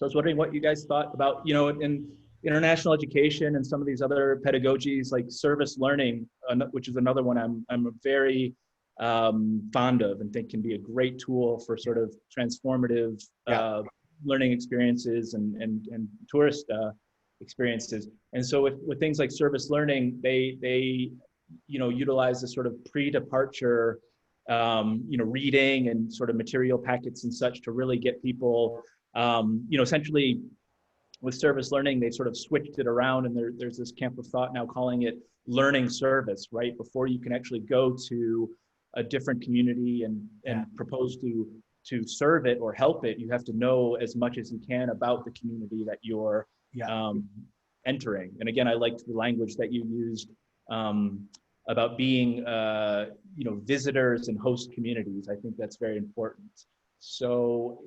I was wondering what you guys thought about, in international education and some of these other pedagogies like service learning, which is another one I'm very fond of and think can be a great tool for sort of transformative learning experiences and tourist experiences. And so with things like service learning, they utilize this sort of pre-departure, reading and sort of material packets and such to really get people, essentially with service learning, they sort of switched it around, and there's this camp of thought now calling it learning service, right? Before you can actually go to a different community and propose to serve it or help it, you have to know as much as you can about the community that you're entering. And again, I liked the language that you used about being, visitors and host communities. I think that's very important. So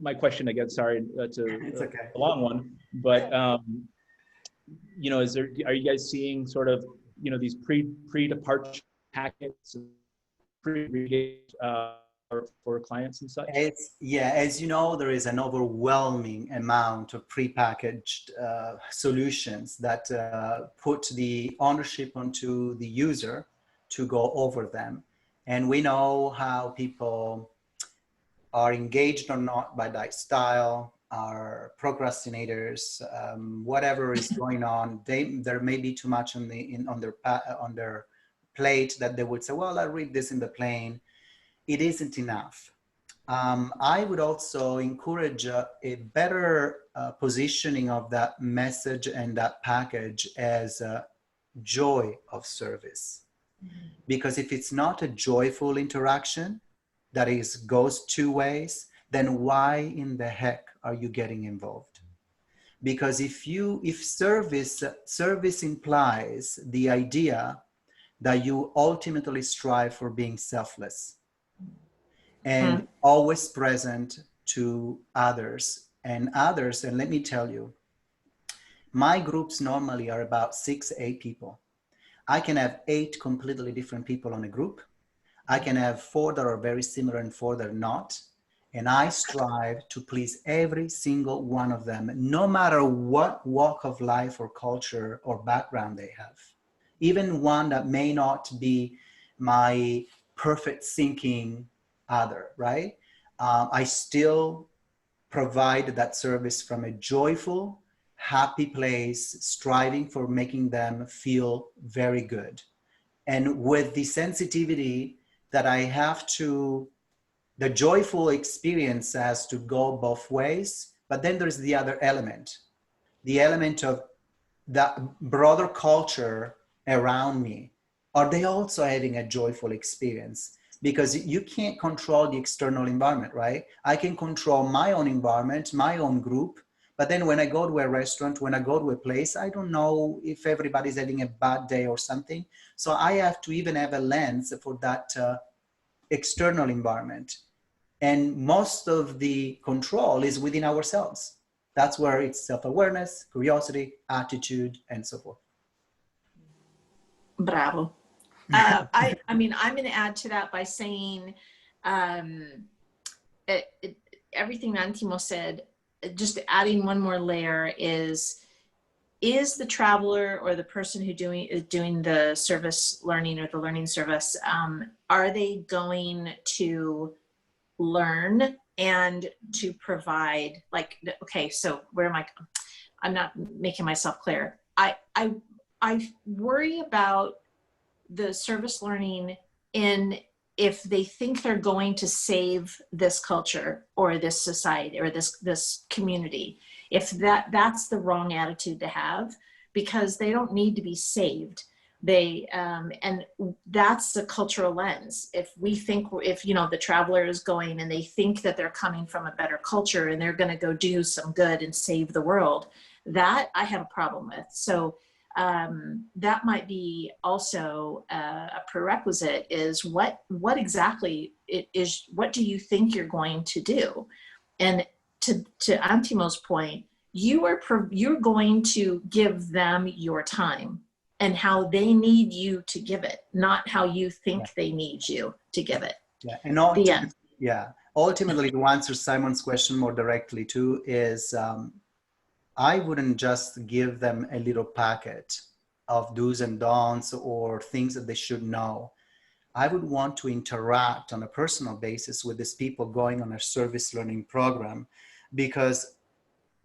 my question, again, sorry it's okay. A long one, but are you guys seeing sort of, these pre-departure packets, for clients and such? As you know, there is an overwhelming amount of prepackaged solutions that put the ownership onto the user to go over them. And we know how people are engaged or not by that style, are procrastinators, whatever is going on. There may be too much on their plate that they would say, well, I'll read this in the plane. It isn't enough. I would also encourage a better positioning of that message and that package as a joy of service. Because if it's not a joyful interaction, that is goes two ways, then why in the heck are you getting involved? Because if service implies the idea that you ultimately strive for being selfless and always present to others, and let me tell you, my groups normally are about 6-8 people. I can have 8 completely different people on a group. I can have 4 that are very similar and 4 that are not. And I strive to please every single one of them, no matter what walk of life or culture or background they have. Even one that may not be my perfect thinking other, right? I still provide that service from a joyful, happy place, striving for making them feel very good. And with the sensitivity that I have to, the joyful experience has to go both ways, but then there's the other element, the element of that broader culture around me. Are they also having a joyful experience? Because you can't control the external environment, right? I can control my own environment, my own group, but then when I go to a restaurant, when I go to a place, I don't know if everybody's having a bad day or something. So I have to even have a lens for that external environment. And most of the control is within ourselves. That's where it's self-awareness, curiosity, attitude, and so forth. Bravo. I mean, I'm going to add to that by saying everything Antimo said, just adding one more layer is the traveler or the person who is doing the service learning or the learning service, are they going to learn and to provide, like, okay, so where am I'm not making myself clear. I worry about the service learning if they think they're going to save this culture or this society or this community, if that's the wrong attitude to have, because they don't need to be saved. And that's the cultural lens. If the traveler is going and they think that they're coming from a better culture and they're going to go do some good and save the world, that I have a problem with. So that might be also a prerequisite, is what exactly it is, what do you think you're going to do? And to Antimo's point, you're going to give them your time and how they need you to give it, not how you think they need you to give it. Yeah, and ultimately to answer Simon's question more directly too is, I wouldn't just give them a little packet of do's and don'ts or things that they should know. I would want to interact on a personal basis with these people going on a service learning program, because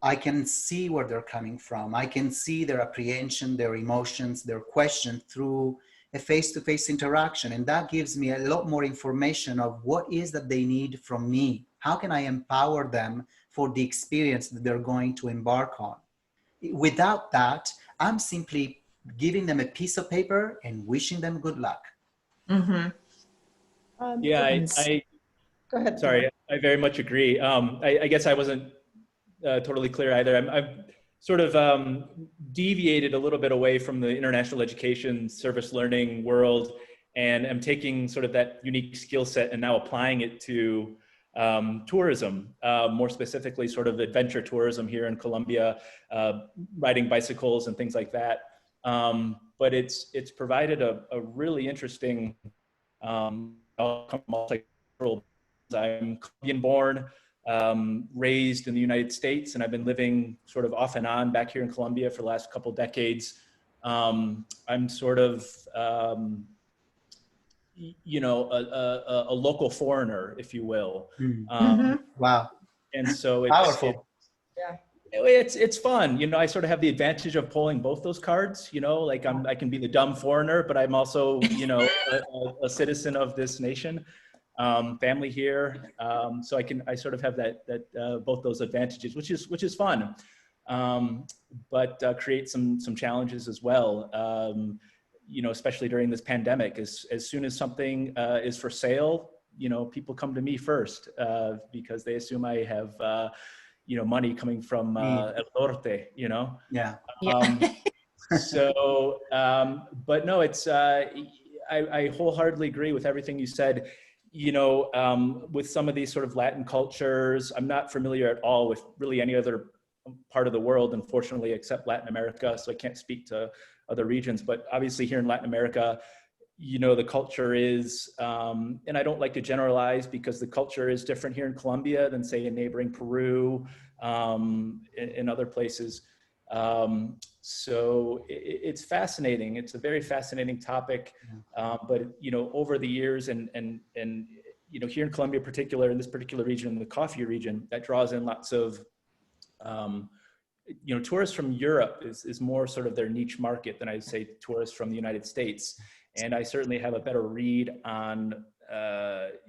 I can see where they're coming from. I can see their apprehension, their emotions, their questions through a face-to-face interaction. And that gives me a lot more information of what is that they need from me. How can I empower them for the experience that they're going to embark on? Without that, I'm simply giving them a piece of paper and wishing them good luck. Mm-hmm. Go ahead. Sorry, I very much agree. I guess I wasn't totally clear either. I've sort of deviated a little bit away from the international education service learning world, and I'm taking sort of that unique skill set and now applying it to tourism, more specifically sort of adventure tourism here in Colombia, riding bicycles and things like that. But it's provided a really interesting all come from multicultural. I'm Colombian born, raised in the United States, and I've been living sort of off and on back here in Colombia for the last couple decades. I'm sort of, you know, a local foreigner, if you will. Wow. And so Powerful. it's fun. You know, I sort of have the advantage of pulling both those cards, you know, like I can be the dumb foreigner, but I'm also, you know, a citizen of this nation, family here. So I sort of have that both those advantages, which is fun. But create some challenges as well. You know, especially during this pandemic, as soon as something is for sale, you know, people come to me first because they assume I have, you know, money coming from El Norte, you know? Yeah. So, but no, it's, I wholeheartedly agree with everything you said. You know, with some of these sort of Latin cultures, I'm not familiar at all with really any other part of the world, unfortunately, except Latin America. So I can't speak to other regions, but obviously here in Latin America, you know, the culture is, and I don't like to generalize because the culture is different here in Colombia than say in neighboring Peru, in other places. So it's fascinating. It's a very fascinating topic. But, you know, over the years and, you know, here in Colombia in particular, in this particular region, the coffee region, that draws in lots of, you know, tourists from Europe is more sort of their niche market than I'd say tourists from the United States. And I certainly have a better read on,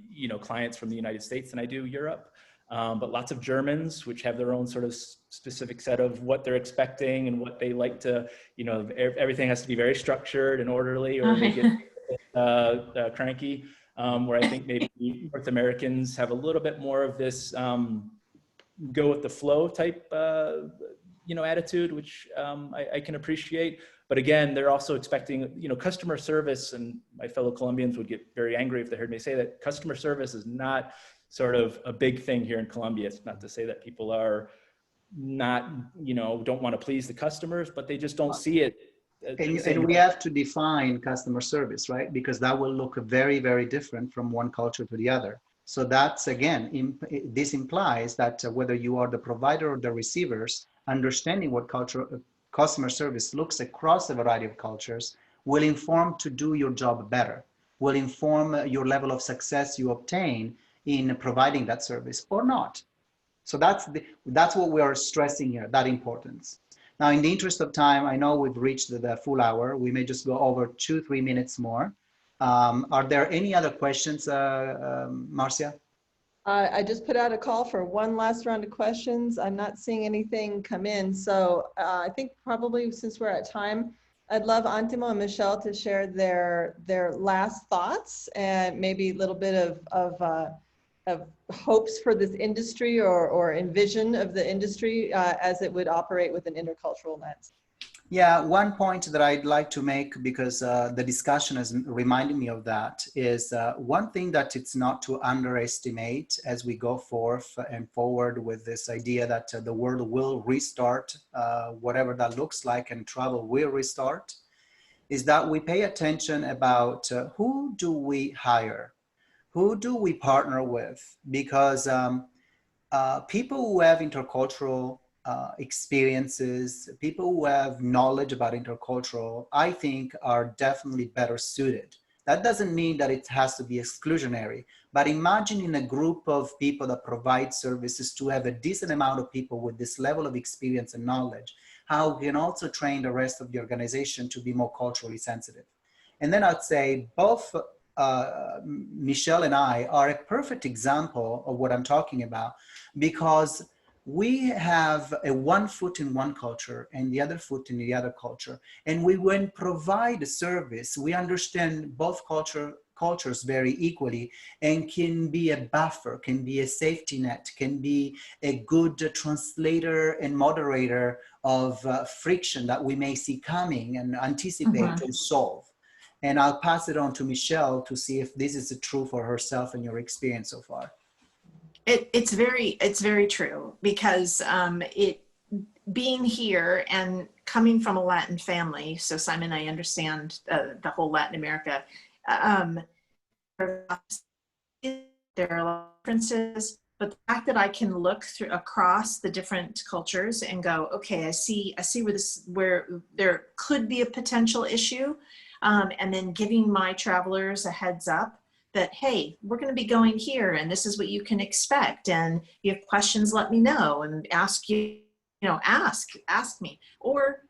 you know, clients from the United States than I do Europe. But lots of Germans, which have their own sort of specific set of what they're expecting and what they like to, you know, everything has to be very structured and orderly or they get cranky. Where I think maybe North Americans have a little bit more of this go with the flow type, you know, attitude, which I can appreciate. But again, they're also expecting, you know, customer service, and my fellow Colombians would get very angry if they heard me say that customer service is not sort of a big thing here in Colombia. It's not to say that people are not, you know, don't want to please the customers, but they just don't see it. And we have to define customer service, right? Because that will look very, very different from one culture to the other. So that's, again, this implies that whether you are the provider or the receivers, understanding what customer service looks across a variety of cultures will inform to do your job better, will inform your level of success you obtain in providing that service or not. So that's what we are stressing here, that importance. Now, in the interest of time, I know we've reached the full hour. We may just go over 2-3 minutes more. Are there any other questions, Marcia? I just put out a call for one last round of questions. I'm not seeing anything come in. So I think probably since we're at time, I'd love Antimo and Michelle to share their last thoughts and maybe a little bit of hopes for this industry or envision of the industry as it would operate with an intercultural lens. Yeah, one point that I'd like to make, because the discussion has reminded me of that, is one thing that it's not to underestimate as we go forth and forward with this idea that the world will restart, whatever that looks like, and travel will restart, is that we pay attention about who do we hire? Who do we partner with? Because people who have intercultural experiences, people who have knowledge about intercultural, I think are definitely better suited. That doesn't mean that it has to be exclusionary, but imagining a group of people that provide services to have a decent amount of people with this level of experience and knowledge, how we can also train the rest of the organization to be more culturally sensitive. And then I'd say both Michelle and I are a perfect example of what I'm talking about, because we have a one foot in one culture and the other foot in the other culture. And we, when provide a service, we understand both cultures very equally and can be a buffer, can be a safety net, can be a good translator and moderator of friction that we may see coming and anticipate and solve. And I'll pass it on to Michelle to see if this is true for herself and your experience so far. It's very true, because being here and coming from a Latin family, so Simon, I understand the whole Latin America. there are a lot of differences, but the fact that I can look through across the different cultures and go, okay, I see where there could be a potential issue, and then giving my travelers a heads up that, hey, we're going to be going here, and this is what you can expect, and if you have questions, let me know, and ask me, or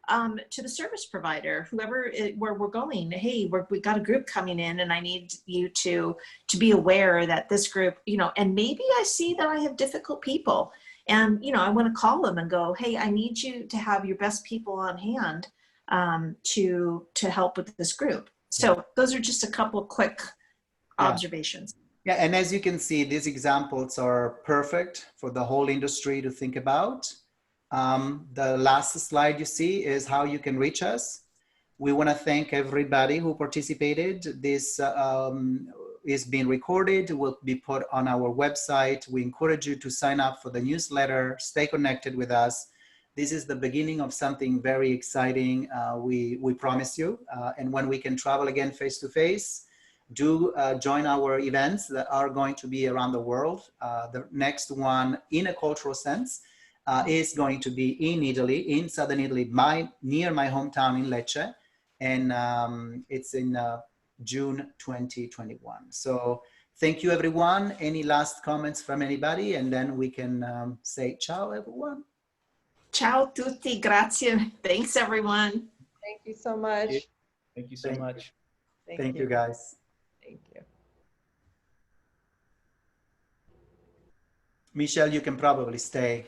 to the service provider, where we're going, hey, we got a group coming in, and I need you to be aware that this group, and maybe I see that I have difficult people, and I want to call them and go, hey, I need you to have your best people on hand to help with this group. So those are just a couple of quick observations. Yeah, and as you can see, these examples are perfect for the whole industry to think about. The last slide you see is how you can reach us. We want to thank everybody who participated. This is being recorded, will be put on our website. We encourage you to sign up for the newsletter, stay connected with us. This is the beginning of something very exciting, we promise you. And when we can travel again face to face, do join our events that are going to be around the world. The next one, in a cultural sense, is going to be in Italy, in southern Italy, near my hometown in Lecce, and it's in June 2021. So thank you, everyone. Any last comments from anybody? And then we can say ciao, everyone. Ciao tutti, grazie. Thanks, everyone. Thank you so much. Thank you so much. Thank you, guys. Thank you. Michelle, you can probably stay.